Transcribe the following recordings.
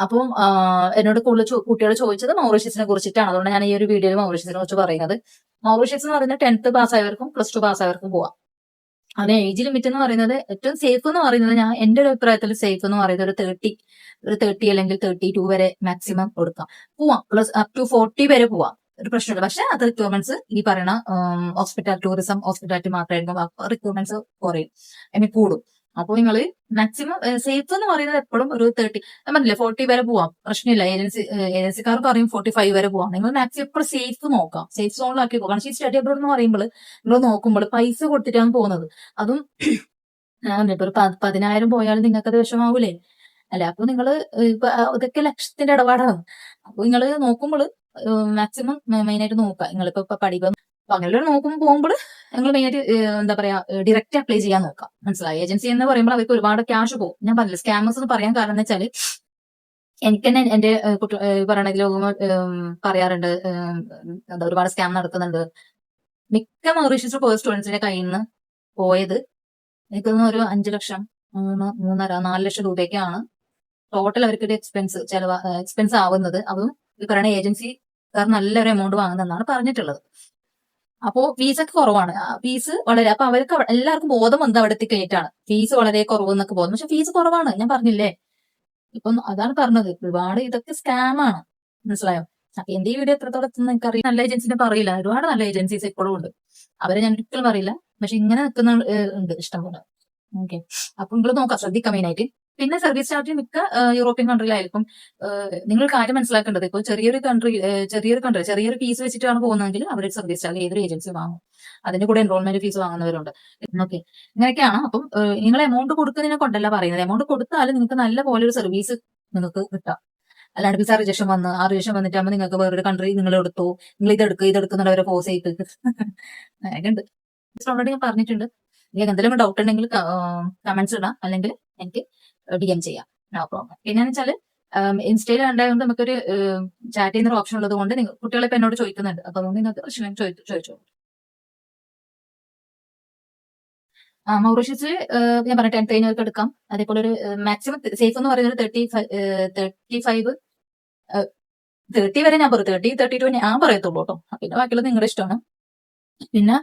അപ്പം എന്നോട് കൂടുതൽ കുട്ടികൾ ചോദിച്ചത് മൗറീഷ്യസിനെ കുറിച്ചിട്ടാണ്. അതുകൊണ്ട് ഞാൻ ഈ ഒരു വീഡിയോയിൽ മൗറീഷ്യസിനെ കുറിച്ച് പറയുന്നത്. മൗറീഷ്യസ് എന്ന് പറയുന്നത് 10th പാസ്സായവർക്കും +2 പാസ്സായവർക്കും പോവാം. അതിന് ഏജ് ലിമിറ്റ് എന്ന് പറയുന്നത് ഏറ്റവും സേഫ് എന്ന് പറയുന്നത്, ഞാൻ എന്റെ ഒരു അഭിപ്രായത്തിൽ സേഫ് എന്ന് പറയുന്നത് ഒരു 30 അല്ലെങ്കിൽ 32 വരെ മാക്സിമം കൊടുക്കാം. പോവാം, പ്ലസ് അപ് ടു 40 വരെ പോവാം, ഒരു പ്രശ്നമില്ല. പക്ഷെ അത് റിക്വയർമെന്റ്സ് ഈ പറയുന്ന ഹോസ്പിറ്റാലിറ്റി മാത്രമായിരിക്കും. റിക്വയർമെന്റ്സ് കുറയും, കൂടും. അപ്പോൾ നിങ്ങൾ മാക്സിമം സേഫ് എന്ന് പറയുന്നത് എപ്പോഴും ഒരു 30, ഞാൻ പറഞ്ഞില്ലേ 40 വരെ പോവാം, പ്രശ്നമില്ല. ഏജൻസിക്കാർ പറയും 45 വരെ പോവാം. നിങ്ങൾ മാക്സിമം എപ്പോഴും സേഫ് നോക്കാം, സേഫ് സോണിലാക്കി പോകാം. കാരണം ഈ സ്റ്റഡി അബ്രോഡ് എന്ന് പറയുമ്പോൾ നിങ്ങൾ നോക്കുമ്പോൾ പൈസ കൊടുത്തിട്ടാണ് പോകുന്നത്. അതും ഇപ്പൊ ഒരു 10,000 പോയാലും നിങ്ങൾക്ക് അത് വിഷമാവൂലേ? അല്ല, അപ്പൊ നിങ്ങൾ ഇതൊക്കെ ലക്ഷത്തിന്റെ ഇടപാടാണ്. അപ്പൊ നിങ്ങൾ നോക്കുമ്പോൾ മാക്സിമം മെയിനായിട്ട് നോക്കുക. നിങ്ങളിപ്പോ പഠിപ്പം അങ്ങനെ നോക്കുമ്പോൾ പോകുമ്പോൾ നിങ്ങൾ മെയിനായിട്ട് എന്താ പറയാ, ഡയറക്റ്റ് അപ്ലൈ ചെയ്യാൻ നോക്കാം. മനസ്സിലായി? ഏജൻസി എന്ന് പറയുമ്പോൾ അവർക്ക് ഒരുപാട് ക്യാഷ് പോകും. ഞാൻ പറഞ്ഞില്ല, സ്കാമേഴ്സ് എന്ന് പറയാൻ കാരണം എന്ന് വെച്ചാൽ എനിക്ക് തന്നെ എന്റെ പറയണതിൽ പറയാറുണ്ട്, എന്താ ഒരുപാട് സ്കാം നടക്കുന്നുണ്ട്. മിക്ക മൗറീഷ്യസ് പോയ സ്റ്റുഡൻസിന്റെ കയ്യിൽ നിന്ന് പോയത് എനിക്ക് തോന്നുന്നു ഒരു 5 ലക്ഷം, 3.5-4 ലക്ഷം രൂപയ്ക്കാണ് ടോട്ടൽ അവർക്ക് എക്സ്പെൻസ് ആവുന്നത്. അതും ഈ പറയുന്ന ഏജൻസിക്കാർ നല്ലൊരു എമൗണ്ട് വാങ്ങുന്നതെന്നാണ് പറഞ്ഞിട്ടുള്ളത്. അപ്പോ ഫീസൊക്കെ കുറവാണ്. ഫീസ് വളരെ, അപ്പൊ അവർക്ക് എല്ലാവർക്കും ബോധം വന്നത് അവിടെ എത്തിക്കഴിഞ്ഞിട്ടാണ് ഫീസ് വളരെ കുറവ് എന്നൊക്കെ ബോധം. പക്ഷെ ഫീസ് കുറവാണ്, ഞാൻ പറഞ്ഞില്ലേ. ഇപ്പം അതാണ് പറഞ്ഞത്, ഒരുപാട് ഇതൊക്കെ സ്കാമാണ്. മനസ്സിലായോ? അപ്പൊ എന്റെ ഈ വീഡിയോ എത്രത്തോളം എത്തുന്ന എനിക്കറിയാം. നല്ല ഏജൻസിനെ പറയില്ല, ഒരുപാട് നല്ല ഏജൻസീസ് ഇപ്പോഴും ഉണ്ട്, അവരെ ഞാൻ ഒരിക്കലും പറയില്ല. പക്ഷെ ഇങ്ങനെ നിൽക്കുന്ന ഉണ്ട് ഇഷ്ടംപോലെ. ഓക്കെ, അപ്പൊ നിങ്ങൾ നോക്കാം, ശ്രദ്ധിക്കാം മെയിനായിട്ട്. പിന്നെ സർവീസ് ചാർജ് മിക്ക യൂറോപ്യൻ കൺട്രിയിലായിരിക്കും. നിങ്ങൾ കാര്യം മനസ്സിലാക്കേണ്ടത്, ഇപ്പോൾ ചെറിയൊരു ഫീസ് വെച്ചിട്ടാണ് പോകുന്നതെങ്കിൽ അവരുടെ സർവീസ് ചാർജ് ഏതൊരു ഏജൻസി വാങ്ങും. അതിന്റെ കൂടെ എൻറോൾമെന്റ് ഫീസ് വാങ്ങുന്നവരുണ്ട്. ഓക്കെ, ഇങ്ങനെയൊക്കെയാണ്. അപ്പം നിങ്ങൾ എമൗണ്ട് കൊടുക്കുന്നതിനെ കൊണ്ടല്ല പറയുന്നത്, എമൗണ്ട് കൊടുത്താൽ നിങ്ങൾക്ക് നല്ല പോലെ ഒരു സർവീസ് നിങ്ങൾക്ക് കിട്ടാം. അല്ലാണ്ട് വിസ റിജക്ഷൻ ആ റിജക്ഷൻ വന്നിട്ടാകുമ്പോൾ നിങ്ങൾക്ക് വേറൊരു കൺട്രി നിങ്ങൾ എടുത്തു, നിങ്ങൾ ഇതെടുക്കുന്നവരെ ഫോഴ്സ് ചെയ്തിട്ട് അങ്ങനെയൊക്കെ ഉണ്ട്. ഓൾറെഡി ഞാൻ പറഞ്ഞിട്ടുണ്ട്. നിങ്ങൾക്ക് എന്തെങ്കിലും ഡൗട്ട് ഉണ്ടെങ്കിൽ കമന്റ്സ് ഇടാം, അല്ലെങ്കിൽ എനിക്ക് DM ചെയ്യാം, നോ പ്രോബ്ലം. പിന്നെന്ന് വെച്ചാല് ഇൻസ്റ്റയിൽ ഉണ്ടായതുകൊണ്ട് നമുക്കൊരു ചാറ്റ് ചെയ്യുന്ന ഒരു ഓപ്ഷൻ ഉള്ളത് കൊണ്ട് കുട്ടികളെ ഇപ്പൊ എന്നോട് ചോദിക്കുന്നുണ്ട്. അപ്പൊ അതുകൊണ്ട് നിങ്ങൾക്ക് ചോദിച്ചോ. മൗറീഷ്യസിൽ ഞാൻ പറഞ്ഞ 10th കഴിഞ്ഞവർക്ക് എടുക്കാം. അതേപോലെ ഒരു മാക്സിമം സേഫ് എന്ന് പറയുന്നത് 35, 30 വരെ ഞാൻ പറയും. 32 ഞാൻ പറയത്തുള്ളൂ കേട്ടോ. പിന്നെ ബാക്കിയുള്ളത് നിങ്ങളുടെ ഇഷ്ടമാണ്. പിന്നെ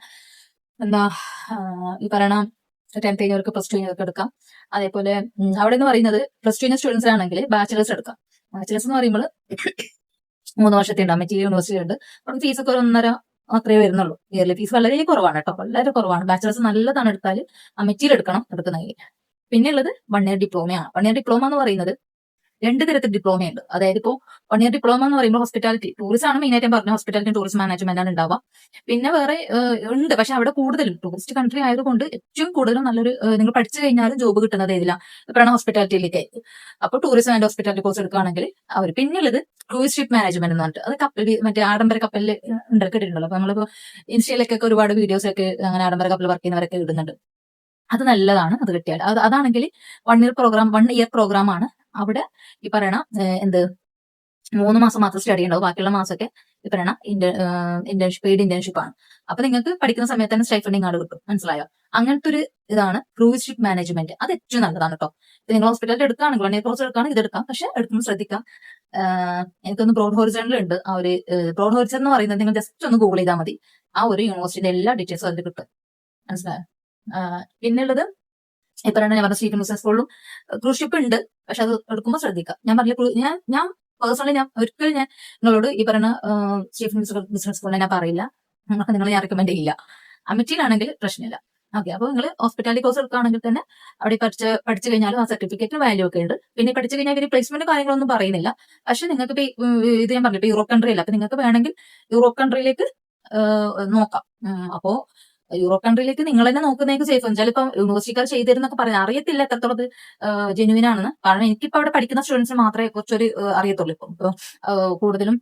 എന്താ ഈ പറയണ 10th കഴിഞ്ഞവർക്ക് +2 കഴിഞ്ഞവർക്ക് എടുക്കാം. അതേപോലെ അവിടെ എന്ന് പറയുന്നത് +2 കഴിഞ്ഞ സ്റ്റുഡൻസ് ആണെങ്കിൽ ബാച്ചിലേഴ്സ് എടുക്കാം. ബാച്ചിലേഴ്സ് എന്ന് പറയുമ്പോൾ 3 വർഷത്തെ ഉണ്ടാവും. മെറ്റീരിയൽ യൂണിവേഴ്സിറ്റി ഉണ്ട്. അപ്പം ഫീസ് ഒക്കെ ഒരു 1.5 അത്രേ വരുന്നുള്ളൂ. ഇയർലി ഫീസ് വളരെ കുറവാണ് കേട്ടോ, വളരെ കുറവാണ്. ബാച്ചിലേഴ്സ് നല്ലതാണ് എടുത്താൽ ആ മെറ്റീരിയൽ എടുക്കുന്നതിൽ. പിന്നെ ഉള്ളത് 1 ഇയർ ഡിപ്ലോമയാണ്. 1 ഇയർ ഡിപ്ലോമ എന്ന് പറയുന്നത് 2 തരത്തിൽ ഡിപ്ലോമ ഉണ്ട്. അതായത് ഇപ്പോൾ 1 ഇയർ ഡിപ്ലോമ എന്ന് പറയുമ്പോൾ ഹോസ്പിറ്റാലിറ്റി ടൂറിസം ആണ് മെയിനായിട്ട് ഞാൻ പറഞ്ഞത്. ഹോസ്പിറ്റാലിറ്റി ടൂറിസം മാനേജ്മെന്റ് ആണ് ഉണ്ടാവുക. പിന്നെ വേറെ ഉണ്ട്, പക്ഷെ അവിടെ കൂടുതലും ടൂറിസ്റ്റ് കൺട്രി ആയതുകൊണ്ട് ഏറ്റവും കൂടുതലും നല്ലൊരു നിങ്ങൾ പഠിച്ചു കഴിഞ്ഞാലും ജോബ് കിട്ടുന്നത് ഏതിലാണ്? ഇപ്പോഴാണ് ഹോസ്പിറ്റാലിറ്റിയിലേക്ക് ആയിരിക്കും. അപ്പോൾ ടൂറിസം ആൻഡ് ഹോസ്പിറ്റാലിറ്റി കോഴ്സ് എടുക്കുകയാണെങ്കിൽ അവർ. പിന്നുള്ളത് ക്രൂയിസ് ഷിപ്പ് മാനേജ്മെന്റ് എന്ന് പറഞ്ഞിട്ട്, അത് കപ്പൽ, മറ്റേ ആഡംബര കപ്പലിൽ കേട്ടിട്ടുണ്ടല്ലോ. അപ്പൊ നമ്മളിപ്പോ ഇൻസ്റ്റയിലേക്കൊക്കെ ഒരുപാട് വീഡിയോസ് ഒക്കെ അങ്ങനെ ആഡംബര കപ്പൽ വർക്ക് ചെയ്യുന്നവരൊക്കെ ഇടുന്നുണ്ട്. അത് നല്ലതാണ്, അത് കിട്ടിയാൽ. അതാണെങ്കിൽ 1 ഇയർ പ്രോഗ്രാം ആണ്. അവിടെ ഈ പറയണ 3 മാസം മാത്രം സ്റ്റഡി ഉണ്ടാവും. ബാക്കിയുള്ള മാസമൊക്കെ ഈ പറയണ പെയ്ഡ് ഇന്റേൺഷിപ്പ് ആണ്. അപ്പൊ നിങ്ങൾക്ക് പഠിക്കുന്ന സമയത്ത് തന്നെ സ്റ്റൈഫൻഡിങ് കാർഡ് കിട്ടും. മനസ്സിലായോ? അങ്ങനത്തെ ഒരു ഇതാണ് ക്രൂയിസ് ഷിപ്പ് മാനേജ്മെന്റ്. അത് ഏറ്റവും നല്ലതാണ് കേട്ടോ. ഇപ്പൊ നിങ്ങൾ ഹോസ്പിറ്റലിൽ എടുക്കുകയാണെങ്കിൽ 1 ഇയർ കോഴ്സ് എടുക്കുകയാണെങ്കിൽ ഇതെടുക്കാം. പക്ഷെ എടുക്കുമ്പോൾ ശ്രദ്ധിക്കാം. എനിക്കൊന്ന് ബ്രോഡ് ഹോറിസണിൽ ഉണ്ട്. ആ ഒരു ബ്രോഡ് ഹോറിസൺ എന്ന് പറയുന്നത് നിങ്ങൾ ജസ്റ്റ് ഒന്ന് ഗൂഗിൾ ചെയ്താൽ മതി. ആ ഒരു യൂണിവേഴ്സിറ്റിന്റെ എല്ലാ ഡീറ്റെയിൽസും അതിൽ കിട്ടും. മനസ്സിലായോ? പിന്നെയുള്ളത് ഈ പറയുന്നത് ഞാൻ പറഞ്ഞ സ്റ്റീഫൻ ബിസിനസ് സ്കൂളിലും ക്രൂസ് ഷിപ്പ് ഉണ്ട്. പക്ഷെ അത് എടുക്കുമ്പോൾ ശ്രദ്ധിക്കാം. ഞാൻ പറഞ്ഞ ഞാൻ പേഴ്സണലി ഒരിക്കലും ഞാൻ നിങ്ങളോട് ഈ പറയുന്ന സ്റ്റീഫൻ ബിസിനസ് സ്കൂളിനെ ഞാൻ പറയില്ല, നിങ്ങളെ ഞാൻ റെക്കമെൻഡ് ചെയ്യില്ല. അമിറ്റിയിലാണെങ്കിൽ പ്രശ്നമില്ല. ഓക്കെ, അപ്പോൾ നിങ്ങൾ ഹോസ്പിറ്റാലിറ്റി കോഴ്സ് എടുക്കുകയാണെങ്കിൽ തന്നെ അവിടെ പഠിച്ചു കഴിഞ്ഞാലും ആ സർട്ടിഫിക്കറ്റിന് വാല്യൂ ഒക്കെ ഉണ്ട്. പിന്നെ പഠിച്ചു കഴിഞ്ഞാൽ ഇവര് പ്ലേസ്മെന്റ് കാര്യങ്ങളൊന്നും പറയുന്നില്ല. പക്ഷെ നിങ്ങൾക്ക് ഇത് ഞാൻ പറഞ്ഞിട്ട് യൂറോപ്പ് കൺട്രി അല്ല. അപ്പൊ നിങ്ങൾക്ക് വേണമെങ്കിൽ യൂറോപ്പ് കൺട്രിയിലേക്ക് നോക്കാം. അപ്പോ യൂറോപ്പ് കൺട്രിയിലേക്ക് നിങ്ങൾ തന്നെ നോക്കുന്നതിന് സേഫ്. വെച്ചാൽ ഇപ്പൊ യൂണിവേഴ്സിറ്റിക്കാർ ചെയ്തിരുന്നൊക്കെ പറയാൻ അറിയത്തില്ല എത്രത്തോളം അത് ജെന്യുവിൻ ആണെന്ന്. കാരണം എനിക്കിപ്പോ അവിടെ പഠിക്കുന്ന സ്റ്റുഡൻസിന് മാത്രമേ കുറച്ചൊരു അറിയത്തുള്ളൂ. ഇപ്പൊ കൂടുതലും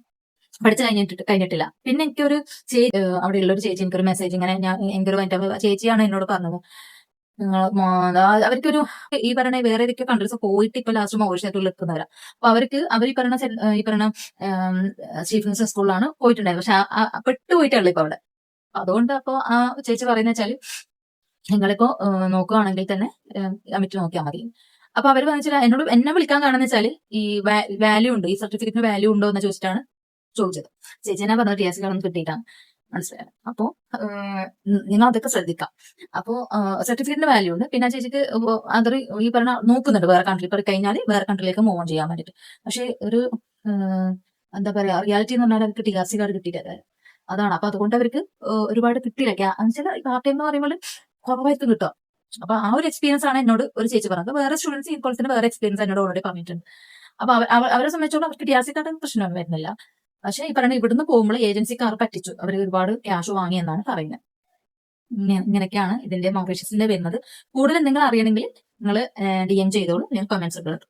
പഠിച്ചു കഴിഞ്ഞിട്ടില്ല. പിന്നെ എനിക്കൊരു അവിടെയുള്ള ഒരു ചേച്ചി എനിക്കൊരു മെസ്സേജ് ഇങ്ങനെ എനിക്കൊരു ചേച്ചിയാണ് എന്നോട് പറഞ്ഞത്. അവർക്കൊരു ഈ പറയുന്ന വേറെ ഏതൊക്കെ കൺട്രീസ് പോയിട്ട് ഇപ്പൊ ലാസ്റ്റ് മൗറീഷ്യസിൽ നിൽക്കുന്നവരാ. അപ്പൊ അവർ ഈ പറയുന്ന സ്റ്റീഫൻസ് സ്കൂളിലാണ് പോയിട്ടുണ്ടായത്. പക്ഷെ പെട്ടുപോയിട്ടുള്ളൂ ഇപ്പൊ അവിടെ. അതുകൊണ്ട് അപ്പൊ ആ ചേച്ചി പറയുന്ന വെച്ചാല് നിങ്ങളിപ്പോ നോക്കുകയാണെങ്കിൽ തന്നെ അമിറ്റ് നോക്കിയാൽ മതി. അപ്പൊ അവര് പറഞ്ഞാൽ എന്നോട് എന്നെ വിളിക്കാൻ കാണുന്ന വെച്ചാല് ഈ വാല്യൂ ഉണ്ട്, ഈ സർട്ടിഫിക്കറ്റിന് വാല്യൂ ഉണ്ടോ എന്ന് ചോദിച്ചിട്ടാണ് ചോദിച്ചത്. ചേച്ചി ഞാൻ പറഞ്ഞത് TRC കാർഡൊന്നും കിട്ടിയിട്ടാണ്, മനസ്സിലായത്. അപ്പോ നിങ്ങൾ അതൊക്കെ ശ്രദ്ധിക്കാം. അപ്പോ സർട്ടിഫിക്കറ്റിന് വാല്യൂ ഉണ്ട്. പിന്നെ ആ ചേച്ചിക്ക് അതർ ഈ പറഞ്ഞ നോക്കുന്നുണ്ട് വേറെ കൺട്രി, ഇപ്പൊ കഴിഞ്ഞാൽ വേറെ കൺട്രിയിലേക്ക് മൂവ് ഓൺ ചെയ്യാൻ വേണ്ടിട്ട്. പക്ഷെ ഒരു എന്താ പറയാ, റിയാലിറ്റി എന്ന് പറഞ്ഞാൽ അവർക്ക് TRC കാർഡ് കിട്ടിയില്ല, അതാണ്. അപ്പൊ അതുകൊണ്ട് അവർക്ക് ഒരുപാട് കിട്ടിയില്ല. പാർട്ട് ടൈം എന്ന് പറയുമ്പോൾ കുറവായിരിക്കും കിട്ടുക. അപ്പൊ ആ ഒരു എക്സ്പീരിയൻസ് ആണ് എന്നോട് ഒരു ചേച്ചി പറഞ്ഞത്. വേറെ സ്റ്റുഡൻസ് ഇതുപോലെ തന്നെ വേറെ എക്സ്പീരിയൻസ് എന്നോട് ഓൾറെഡി പറഞ്ഞിട്ടുണ്ട്. അപ്പൊ അവരെ സംബന്ധിച്ചോളം അവർക്ക് TRC കാർഡ് പ്രശ്നമൊന്നും വരുന്നില്ല. പക്ഷെ ഈ പറയുന്നത് ഇവിടുന്ന് പോകുമ്പോൾ ഏജൻസിക്കാർ പറ്റിച്ചു, അവർ ഒരുപാട് ക്യാഷ് വാങ്ങി എന്നാണ് പറയുന്നത്. ഇങ്ങനെയൊക്കെയാണ് ഇതിന്റെ മൗറീഷ്യസിന്റെ വരുന്നത്. കൂടുതൽ നിങ്ങൾ അറിയണമെങ്കിൽ നിങ്ങൾ DM ചെയ്തോളൂ, ഞാൻ കമന്റ്സ് ഒക്കെ ഇട്ടു.